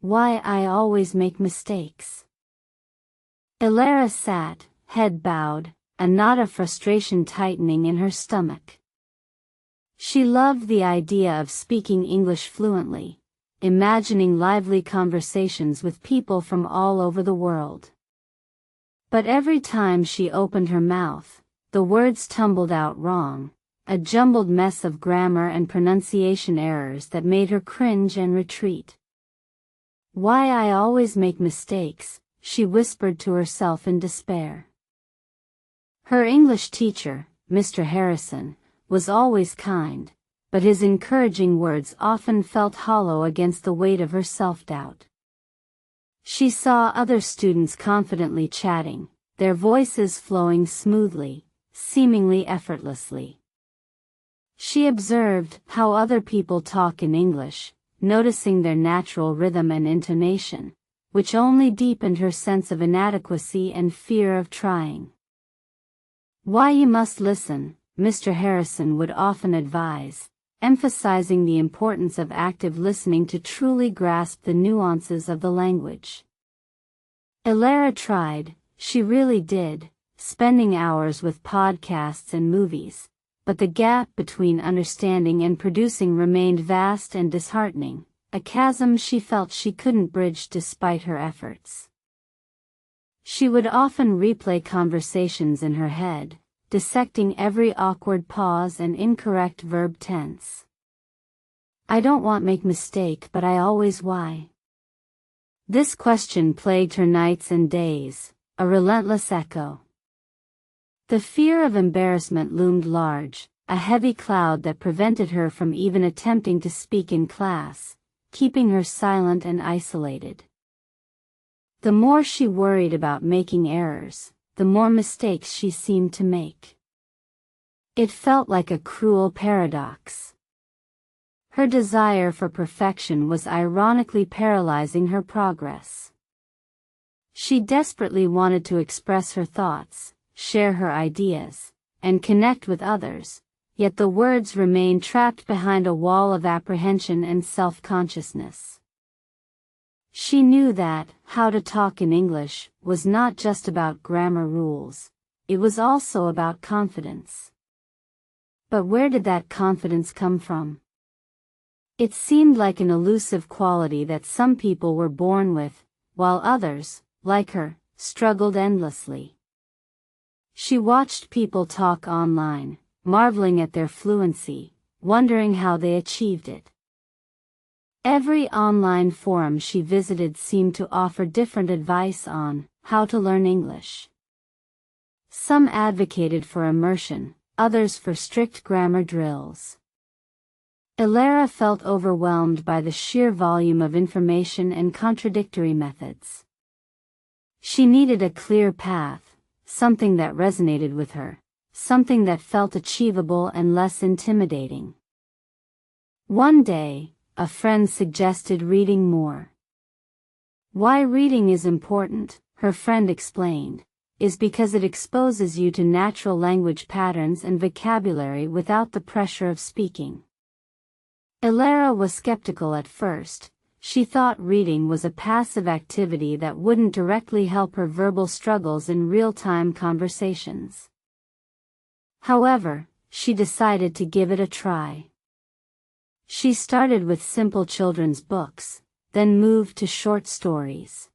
Why I always make mistakes. Elara sat, head bowed, a knot of frustration tightening in her stomach. She loved the idea of speaking English fluently, imagining lively conversations with people from all over the world. But every time she opened her mouth, the words tumbled out wrong, a jumbled mess of grammar and pronunciation errors that made her cringe and retreat. Why I always make mistakes, she whispered to herself in despair. Her English teacher, Mr. Harrison, was always kind, but his encouraging words often felt hollow against the weight of her self-doubt. She saw other students confidently chatting, their voices flowing smoothly, seemingly effortlessly. She observed how other people talk in English, noticing their natural rhythm and intonation, which only deepened her sense of inadequacy and fear of trying. Why you must listen, Mr. Harrison would often advise, emphasizing the importance of active listening to truly grasp the nuances of the language. Elara tried, she really did, spending hours with podcasts and movies, but the gap between understanding and producing remained vast and disheartening, a chasm she felt she couldn't bridge despite her efforts. She would often replay conversations in her head, dissecting every awkward pause and incorrect verb tense. I don't want make mistake, but I always why. This question plagued her nights and days, a relentless echo. The fear of embarrassment loomed large, a heavy cloud that prevented her from even attempting to speak in class, keeping her silent and isolated. The more she worried about making errors, the more mistakes she seemed to make. It felt like a cruel paradox. Her desire for perfection was ironically paralyzing her progress. She desperately wanted to express her thoughts, share her ideas, and connect with others, yet the words remained trapped behind a wall of apprehension and self-consciousness. She knew that how to talk in English was not just about grammar rules, it was also about confidence. But where did that confidence come from? It seemed like an elusive quality that some people were born with, while others, like her, struggled endlessly. She watched people talk online, marveling at their fluency, wondering how they achieved it. Every online forum she visited seemed to offer different advice on how to learn English. Some advocated for immersion, others for strict grammar drills. Elara felt overwhelmed by the sheer volume of information and contradictory methods. She needed a clear path, something that resonated with her, something that felt achievable and less intimidating. One day, a friend suggested reading more. Why reading is important, her friend explained, is because it exposes you to natural language patterns and vocabulary without the pressure of speaking. Elara was skeptical at first. She thought reading was a passive activity that wouldn't directly help her verbal struggles in real-time conversations. However, she decided to give it a try. She started with simple children's books, then moved to short stories.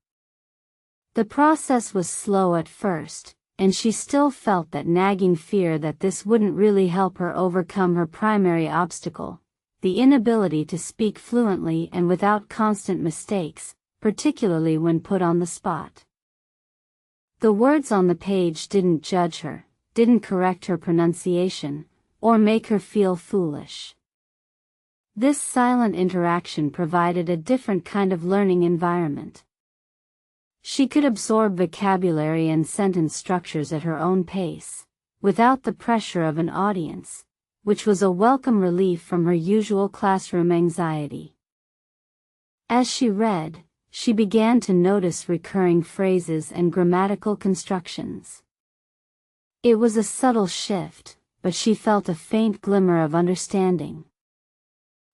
The process was slow at first, and she still felt that nagging fear that this wouldn't really help her overcome her primary obstacle, the inability to speak fluently and without constant mistakes, particularly when put on the spot. The words on the page didn't judge her, didn't correct her pronunciation, or make her feel foolish. This silent interaction provided a different kind of learning environment. She could absorb vocabulary and sentence structures at her own pace, without the pressure of an audience, which was a welcome relief from her usual classroom anxiety. As she read, she began to notice recurring phrases and grammatical constructions. It was a subtle shift, but she felt a faint glimmer of understanding.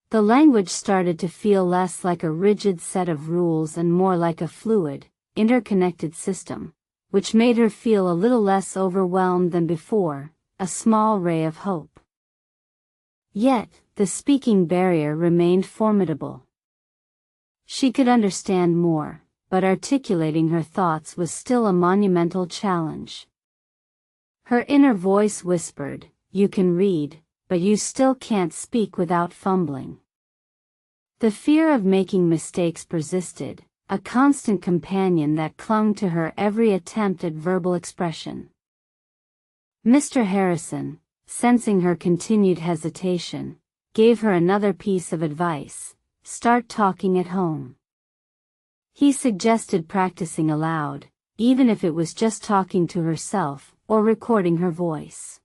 The language started to feel less like a rigid set of rules and more like a fluid, interconnected system, which made her feel a little less overwhelmed than before, a small ray of hope. Yet, the speaking barrier remained formidable. She could understand more, but articulating her thoughts was still a monumental challenge. Her inner voice whispered, "You can read, but you still can't speak without fumbling." The fear of making mistakes persisted, a constant companion that clung to her every attempt at verbal expression. Mr. Harrison, sensing her continued hesitation, gave her another piece of advice: start talking at home. He suggested practicing aloud, even if it was just talking to herself, or recording her voice.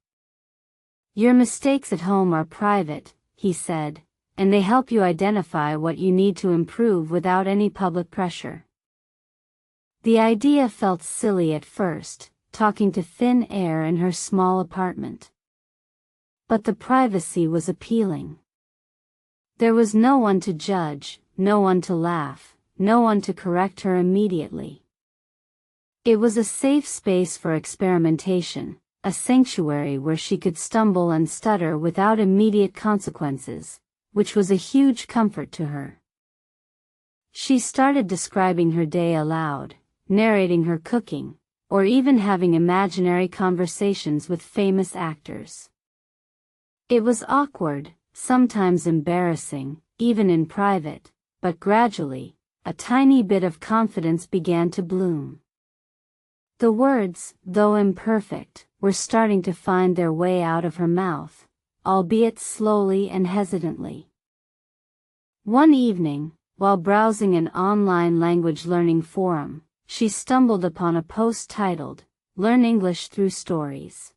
"Your mistakes at home are private," he said, "and they help you identify what you need to improve without any public pressure." The idea felt silly at first, talking to thin air in her small apartment. But the privacy was appealing. There was no one to judge, no one to laugh, no one to correct her immediately. It was a safe space for experimentation, a sanctuary where she could stumble and stutter without immediate consequences, which was a huge comfort to her. She started describing her day aloud, narrating her cooking, or even having imaginary conversations with famous actors. It was awkward, sometimes embarrassing, even in private, but gradually, a tiny bit of confidence began to bloom. The words, though imperfect, were starting to find their way out of her mouth, albeit slowly and hesitantly. One evening, while browsing an online language learning forum, she stumbled upon a post titled, "Learn English Through Stories."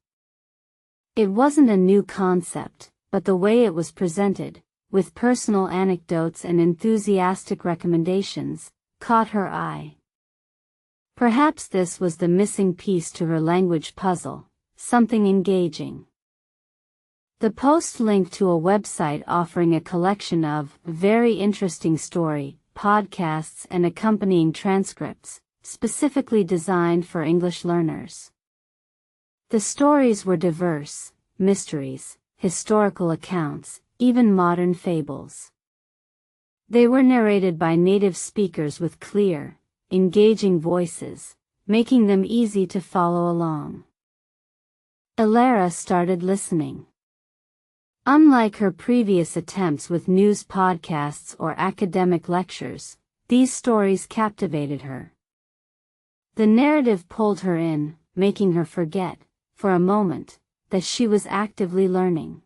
It wasn't a new concept, but the way it was presented, with personal anecdotes and enthusiastic recommendations, caught her eye. Perhaps this was the missing piece to her language puzzle, something engaging. The post linked to a website offering a collection of very interesting story podcasts and accompanying transcripts, specifically designed for English learners. The stories were diverse: mysteries, historical accounts, even modern fables. They were narrated by native speakers with clear, engaging voices, making them easy to follow along. Elara started listening. Unlike her previous attempts with news podcasts or academic lectures, these stories captivated her. The narrative pulled her in, making her forget, for a moment, that she was actively learning.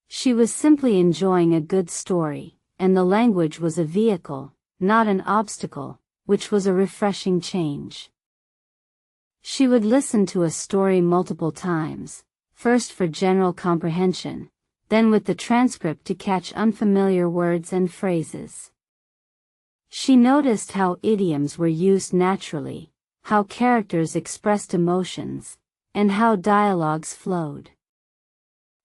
She was simply enjoying a good story, and the language was a vehicle, not an obstacle, which was a refreshing change. She would listen to a story multiple times, first for general comprehension, then with the transcript to catch unfamiliar words and phrases. She noticed how idioms were used naturally, how characters expressed emotions, and how dialogues flowed.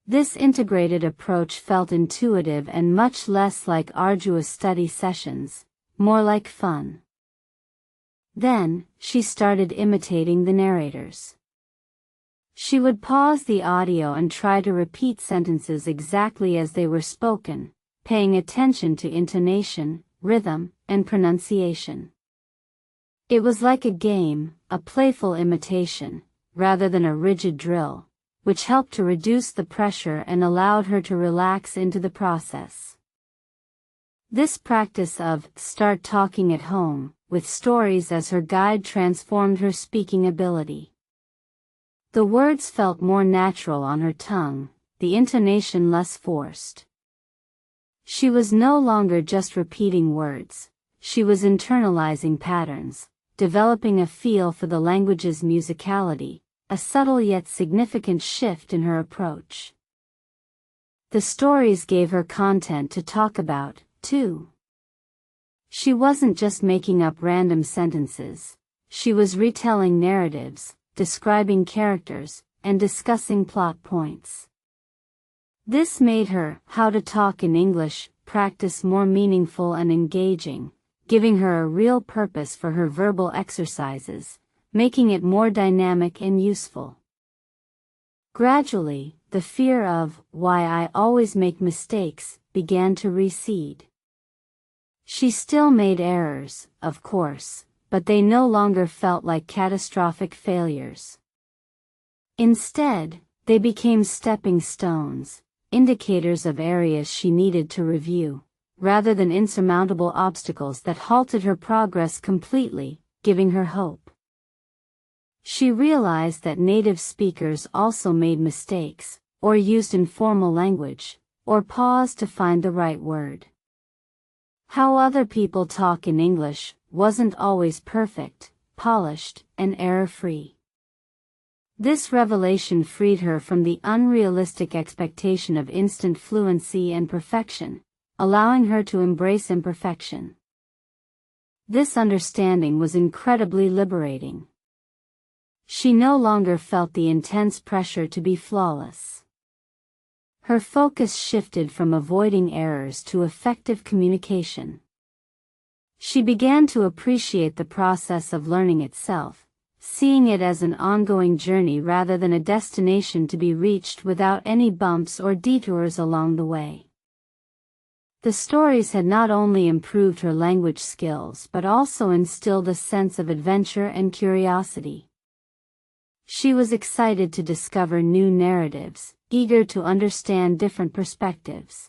This integrated approach felt intuitive and much less like arduous study sessions, more like fun. Then, she started imitating the narrators. She would pause the audio and try to repeat sentences exactly as they were spoken, paying attention to intonation, rhythm, and pronunciation. It was like a game, a playful imitation, rather than a rigid drill, which helped to reduce the pressure and allowed her to relax into the process. This practice of "start talking at home" with stories as her guide transformed her speaking ability. The words felt more natural on her tongue, the intonation less forced. She was no longer just repeating words, she was internalizing patterns, developing a feel for the language's musicality, a subtle yet significant shift in her approach. The stories gave her content to talk about, too. She wasn't just making up random sentences, she was retelling narratives, describing characters, and discussing plot points. This made her How to Talk in English practice more meaningful and engaging, giving her a real purpose for her verbal exercises, making it more dynamic and useful. Gradually, the fear of why I always make mistakes began to recede. She still made errors, of course, but they no longer felt like catastrophic failures. Instead, they became stepping stones, indicators of areas she needed to review, rather than insurmountable obstacles that halted her progress completely, giving her hope. She realized that native speakers also made mistakes, or used informal language, or paused to find the right word. How other people talk in English wasn't always perfect, polished, and error-free. This revelation freed her from the unrealistic expectation of instant fluency and perfection, allowing her to embrace imperfection. This understanding was incredibly liberating. She no longer felt the intense pressure to be flawless. Her focus shifted from avoiding errors to effective communication. She began to appreciate the process of learning itself, seeing it as an ongoing journey rather than a destination to be reached without any bumps or detours along the way. The stories had not only improved her language skills but also instilled a sense of adventure and curiosity. She was excited to discover new narratives, eager to understand different perspectives.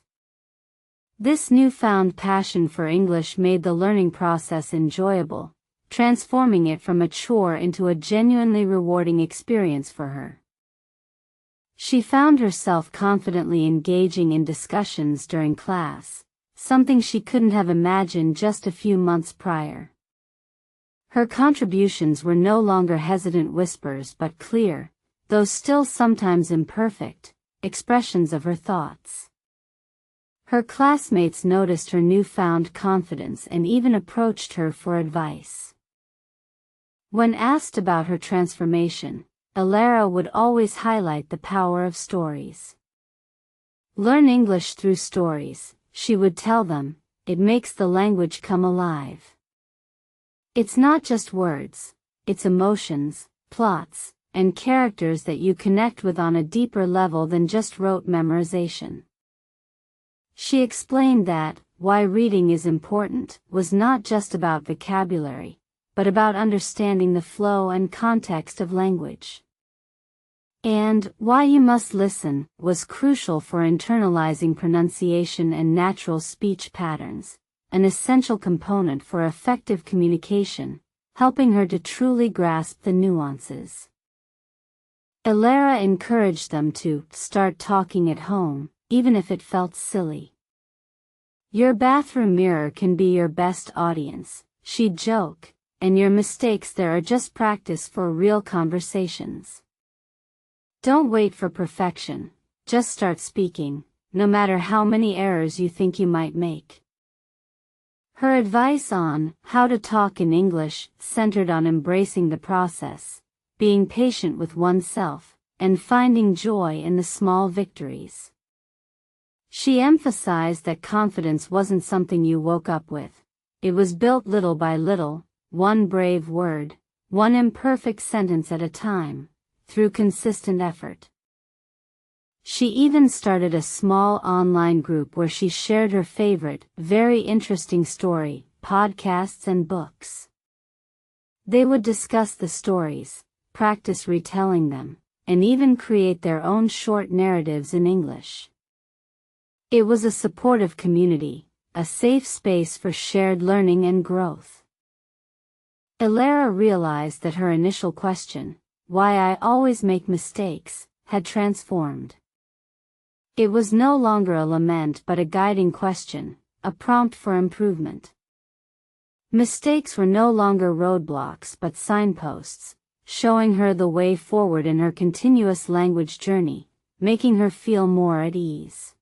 This newfound passion for English made the learning process enjoyable, transforming it from a chore into a genuinely rewarding experience for her. She found herself confidently engaging in discussions during class, something she couldn't have imagined just a few months prior. Her contributions were no longer hesitant whispers but clear, though still sometimes imperfect, expressions of her thoughts. Her classmates noticed her newfound confidence and even approached her for advice. When asked about her transformation, Elara would always highlight the power of stories. Learn English through stories, she would tell them, it makes the language come alive. It's not just words, it's emotions, plots, and characters that you connect with on a deeper level than just rote memorization. She explained that, why reading is important, was not just about vocabulary, but about understanding the flow and context of language. And why you must listen was crucial for internalizing pronunciation and natural speech patterns, an essential component for effective communication, helping her to truly grasp the nuances. Elara encouraged them to start talking at home, even if it felt silly. Your bathroom mirror can be your best audience, she'd joke, and your mistakes there are just practice for real conversations. Don't wait for perfection, just start speaking, no matter how many errors you think you might make. Her advice on how to talk in English centered on embracing the process, being patient with oneself, and finding joy in the small victories. She emphasized that confidence wasn't something you woke up with, it was built little by little, one brave word, one imperfect sentence at a time, through consistent effort. She even started a small online group where she shared her favorite, very interesting story, podcasts and books. They would discuss the stories, practice retelling them, and even create their own short narratives in English. It was a supportive community, a safe space for shared learning and growth. Elara realized that her initial question, why I always make mistakes, had transformed. It was no longer a lament but a guiding question, a prompt for improvement. Mistakes were no longer roadblocks but signposts, showing her the way forward in her continuous language journey, making her feel more at ease.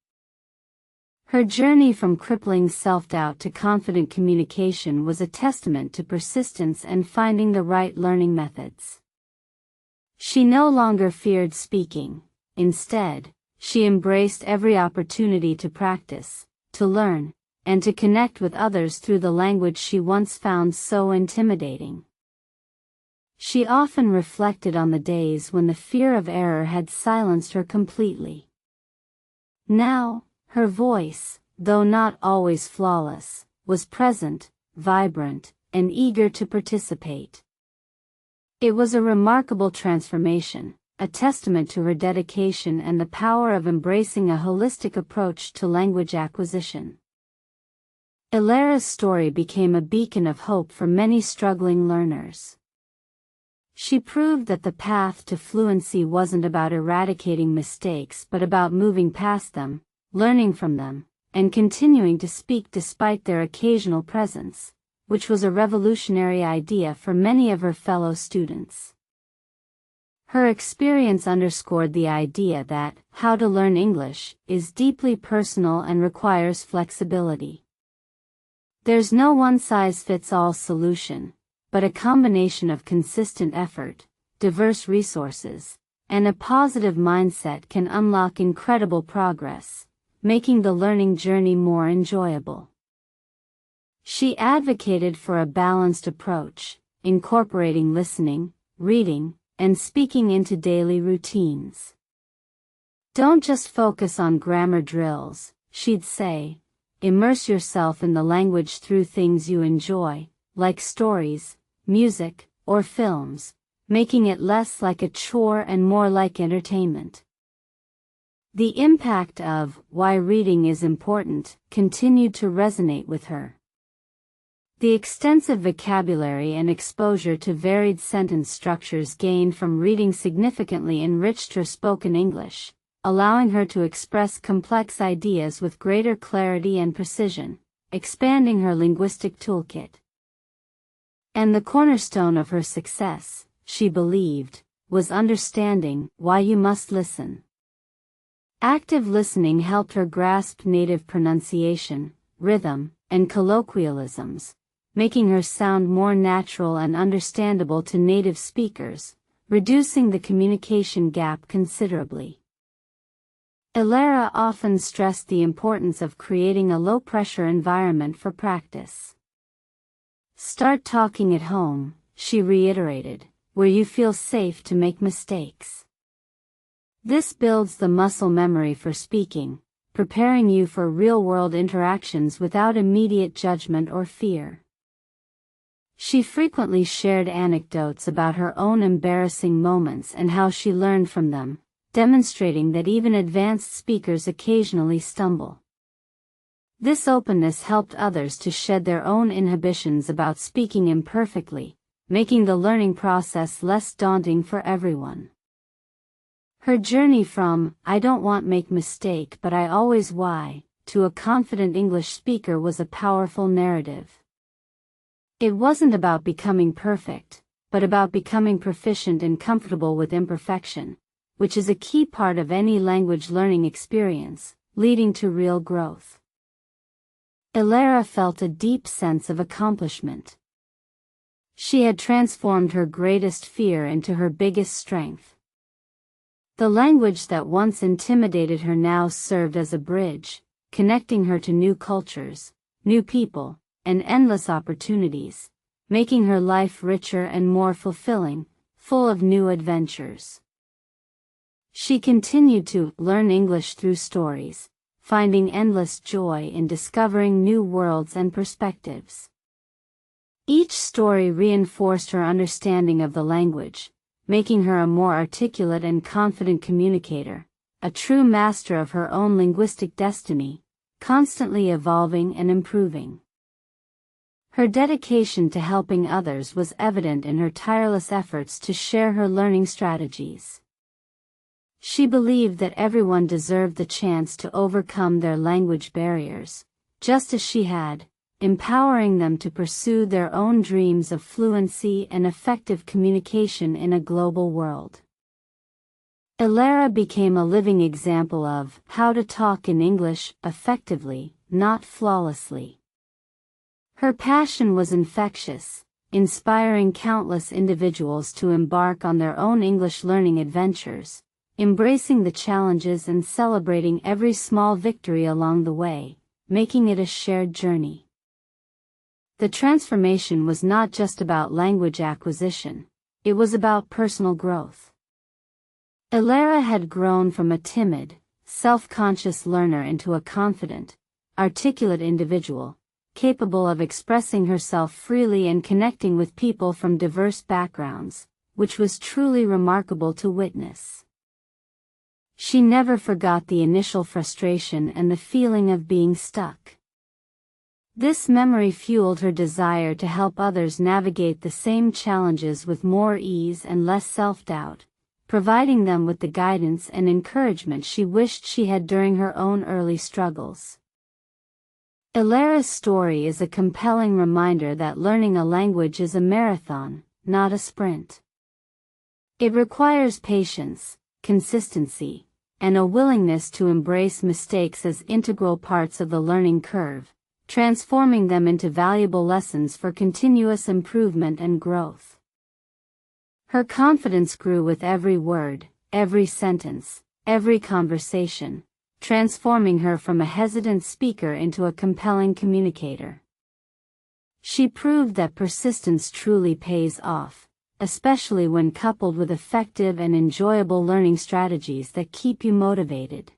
Her journey from crippling self-doubt to confident communication was a testament to persistence and finding the right learning methods. She no longer feared speaking, instead, she embraced every opportunity to practice, to learn, and to connect with others through the language she once found so intimidating. She often reflected on the days when the fear of error had silenced her completely. Now, her voice, though not always flawless, was present, vibrant, and eager to participate. It was a remarkable transformation, a testament to her dedication and the power of embracing a holistic approach to language acquisition. Elara's story became a beacon of hope for many struggling learners. She proved that the path to fluency wasn't about eradicating mistakes but about moving past them, learning from them, and continuing to speak despite their occasional presence, which was a revolutionary idea for many of her fellow students. Her experience underscored the idea that how to learn English is deeply personal and requires flexibility. There's no one-size-fits-all solution, but a combination of consistent effort, diverse resources, and a positive mindset can unlock incredible progress, making the learning journey more enjoyable. She advocated for a balanced approach, incorporating listening, reading, and speaking into daily routines. Don't just focus on grammar drills, she'd say. Immerse yourself in the language through things you enjoy, like stories, music, or films, making it less like a chore and more like entertainment. The impact of why reading is important continued to resonate with her. The extensive vocabulary and exposure to varied sentence structures gained from reading significantly enriched her spoken English, allowing her to express complex ideas with greater clarity and precision, expanding her linguistic toolkit. And the cornerstone of her success, she believed, was understanding why you must listen. Active listening helped her grasp native pronunciation, rhythm, and colloquialisms, making her sound more natural and understandable to native speakers, reducing the communication gap considerably. Elara often stressed the importance of creating a low-pressure environment for practice. Start talking at home, she reiterated, where you feel safe to make mistakes. This builds the muscle memory for speaking, preparing you for real-world interactions without immediate judgment or fear. She frequently shared anecdotes about her own embarrassing moments and how she learned from them, demonstrating that even advanced speakers occasionally stumble. This openness helped others to shed their own inhibitions about speaking imperfectly, making the learning process less daunting for everyone. Her journey from, "I don't want to make mistake but I always why," to a confident English speaker was a powerful narrative. It wasn't about becoming perfect, but about becoming proficient and comfortable with imperfection, which is a key part of any language learning experience, leading to real growth. Elara felt a deep sense of accomplishment. She had transformed her greatest fear into her biggest strength. The language that once intimidated her now served as a bridge, connecting her to new cultures, new people, and endless opportunities, making her life richer and more fulfilling, full of new adventures. She continued to learn English through stories, finding endless joy in discovering new worlds and perspectives. Each story reinforced her understanding of the language, making her a more articulate and confident communicator, a true master of her own linguistic destiny, constantly evolving and improving. Her dedication to helping others was evident in her tireless efforts to share her learning strategies. She believed that everyone deserved the chance to overcome their language barriers, just as she had, empowering them to pursue their own dreams of fluency and effective communication in a global world. Elara became a living example of how to talk in English effectively, not flawlessly. Her passion was infectious, inspiring countless individuals to embark on their own English learning adventures, embracing the challenges and celebrating every small victory along the way, making it a shared journey. The transformation was not just about language acquisition, it was about personal growth. Elara had grown from a timid, self-conscious learner into a confident, articulate individual, capable of expressing herself freely and connecting with people from diverse backgrounds, which was truly remarkable to witness. She never forgot the initial frustration and the feeling of being stuck. This memory fueled her desire to help others navigate the same challenges with more ease and less self-doubt, providing them with the guidance and encouragement she wished she had during her own early struggles. Elara's story is a compelling reminder that learning a language is a marathon, not a sprint. It requires patience, consistency, and a willingness to embrace mistakes as integral parts of the learning curve, transforming them into valuable lessons for continuous improvement and growth. Her confidence grew with every word, every sentence, every conversation, transforming her from a hesitant speaker into a compelling communicator. She proved that persistence truly pays off, especially when coupled with effective and enjoyable learning strategies that keep you motivated.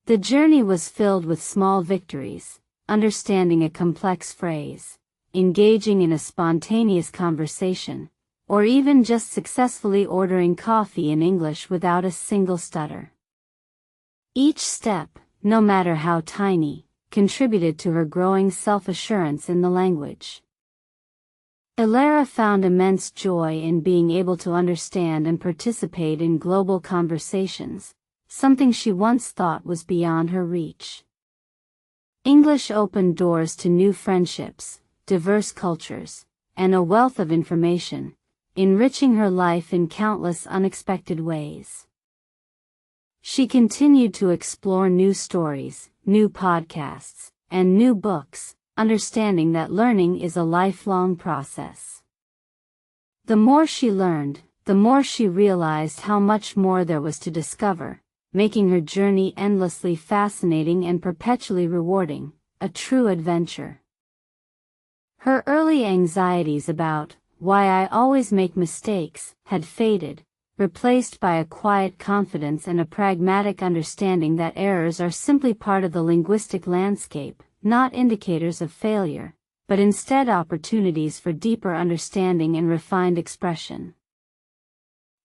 The journey was filled with small victories, understanding a complex phrase, engaging in a spontaneous conversation, or even just successfully ordering coffee in English without a single stutter. Each step, no matter how tiny, contributed to her growing self-assurance in the language. Elara found immense joy in being able to understand and participate in global conversations, something she once thought was beyond her reach. English opened doors to new friendships, diverse cultures, and a wealth of information, enriching her life in countless unexpected ways. She continued to explore new stories, new podcasts, and new books, understanding that learning is a lifelong process. The more she learned, the more she realized how much more there was to discover, making her journey endlessly fascinating and perpetually rewarding, a true adventure. Her early anxieties about why I always make mistakes had faded, replaced by a quiet confidence and a pragmatic understanding that errors are simply part of the linguistic landscape, not indicators of failure, but instead opportunities for deeper understanding and refined expression.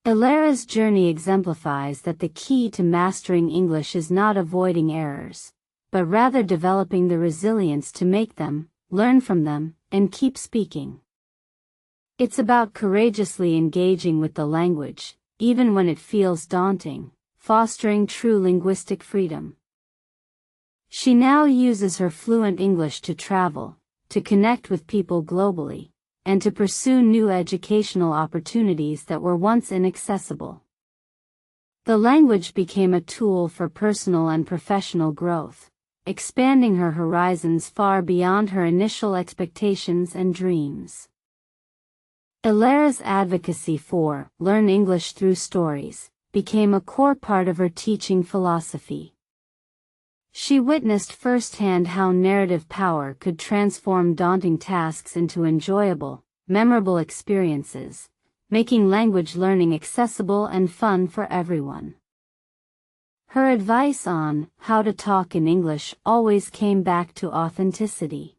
Elara's journey exemplifies that the key to mastering English is not avoiding errors, but rather developing the resilience to make them, learn from them, and keep speaking. It's about courageously engaging with the language, even when it feels daunting, fostering true linguistic freedom. She now uses her fluent English to travel, to connect with people globally, and to pursue new educational opportunities that were once inaccessible. The language became a tool for personal and professional growth, expanding her horizons far beyond her initial expectations and dreams. Elara's advocacy for "learn English through stories" became a core part of her teaching philosophy. She witnessed firsthand how narrative power could transform daunting tasks into enjoyable, memorable experiences, making language learning accessible and fun for everyone. Her advice on how to talk in English always came back to authenticity.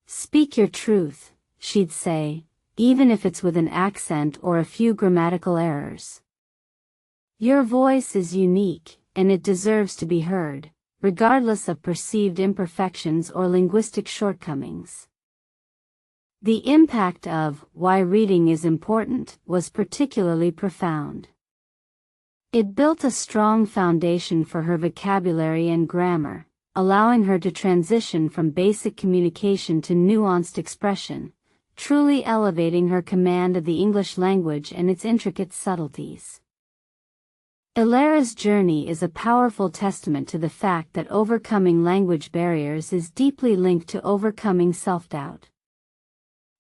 "Speak your truth," she'd say, "even if it's with an accent or a few grammatical errors. Your voice is unique, and it deserves to be heard, regardless of perceived imperfections or linguistic shortcomings." The impact of "Why Reading is Important" was particularly profound. It built a strong foundation for her vocabulary and grammar, allowing her to transition from basic communication to nuanced expression, truly elevating her command of the English language and its intricate subtleties. Elara's journey is a powerful testament to the fact that overcoming language barriers is deeply linked to overcoming self-doubt.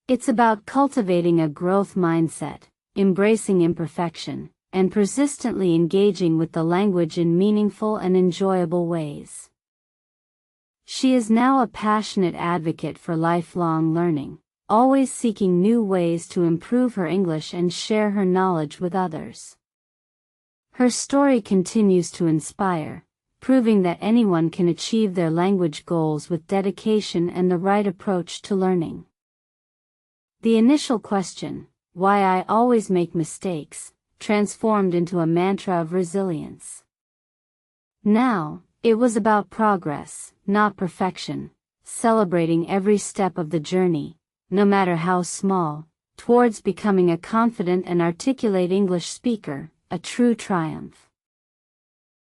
It's about cultivating a growth mindset, embracing imperfection, and persistently engaging with the language in meaningful and enjoyable ways. She is now a passionate advocate for lifelong learning, always seeking new ways to improve her English and share her knowledge with others. Her story continues to inspire, proving that anyone can achieve their language goals with dedication and the right approach to learning. The initial question, "Why I always make mistakes," transformed into a mantra of resilience. Now, it was about progress, not perfection, celebrating every step of the journey, no matter how small, towards becoming a confident and articulate English speaker, a true triumph.